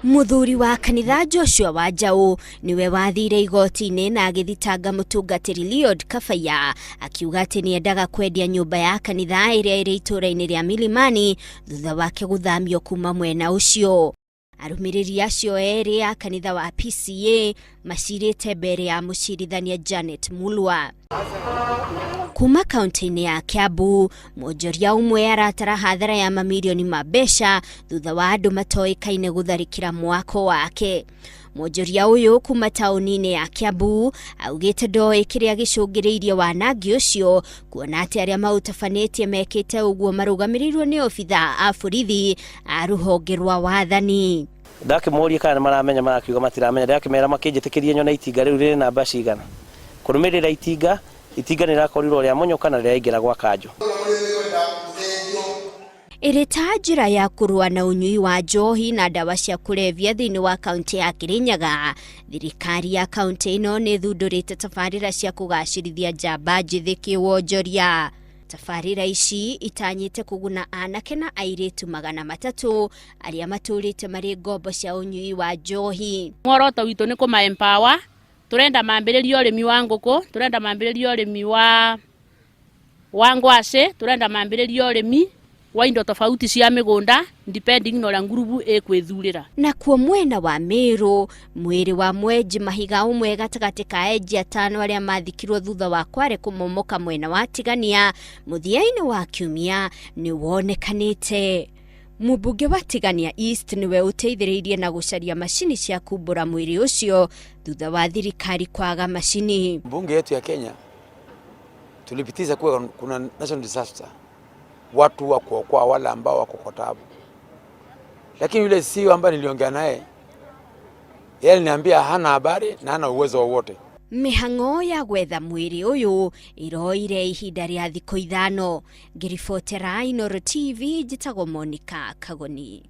Muthuri wa kanitha Joshua Wanjaũ niwe wathire igoti-inĩ na agithitanga mũtungatĩri Leod Kabaya akiuga atĩ nĩendaga kwendia nyũmba ya kanitha ĩrĩa ĩrĩ itũũra-inĩ rĩa Milimani thutha wake gũthamio kuma mwena ũcio. Arũmĩrĩri acio erĩ a kanitha wa PCA macirĩte mbere ya mũcirithania Janet Mulwa. Kuma kaunti-inĩ ya Kiambu, mwonjoria ũmwe aratara hathara ya mamirioni ma mbeca thutha wa andũ matoĩkaine gũtharĩkĩra mwako wake. Mwonjoria ũyũ kuma taũni-inĩ ya Kiambu augĩte ndoĩ kĩrĩa gĩcũngĩrĩirie wanangi ũcio, kuona atĩ arĩa maũtabanĩtie mekĩte ũguo marũgamĩrĩirwo nĩ obitha a borithi a rũhonge rwa wathani. Ndakĩmoria kana maramenya marakiuga matiramenya, ndakĩmera makĩnjĩtĩkĩrie nyona itinga rĩu rĩrĩ namba cigana. Kũrũmĩrĩra itinga nĩrakorirwo rĩa Mũnyoka na rĩaingĩra gwa Kanjũ. Ĩrĩ ta njĩra ya kũrũa na ũnyui wa njohi na ndawa cia kũrebia thĩinĩ wa kaunti ya Kirinyaga, thirikari ya kaunti ĩno nĩ thundũrĩte tabarĩra cia kũgacĩrithia njamba njĩthĩ kĩwonjoria. Tabarĩra ici itanyĩte kũguna anake na airĩtu 300 arĩa matũrĩte marĩ ngombo cia ũnyui wa njohi. Muoroto witũ nĩ kũma-empower. Turenda mambĩrĩrio ũrĩmi wa ngũkũ, turenda mambĩrĩrio ũrĩmi wa ngwacĩ, turenda mambĩrĩrio ũrĩmi wa indo tofauti cia mĩgũnda depending na ũrĩa ngurubu ĩkwĩthurĩra. Na kuo mwena wa Meru, mwĩrĩ wa mwenji Mahiga ũmwe gatagatĩ ka enji 5 arĩa mathikirwo thutha wa kware kũmomoka mwena wa Tigania mũthia-inĩ wa kiumia nĩ wonekanĩte. Mũmbunge wa Tigania East niwe ũteithĩrĩirie na gũcaria macini cia kumbũra mwĩrĩ ũcio thutha wa thirikari kwaga macini. Bunge yetu ya Kenya tulipitisha kuwa kuna national disaster, watu wa kuokoa wale ambao wako kwa taabu. Lakini yule CEO ambaye niliongea naye, yeye aliniambia hana habari na hana uwezo wowote. Mĩhang'o ya gwetha mwĩrĩ ũyũ iroire ihinda rĩa thikũ 5. Ngĩribotera Inooro TV, njĩtagwo Monica Kagoni.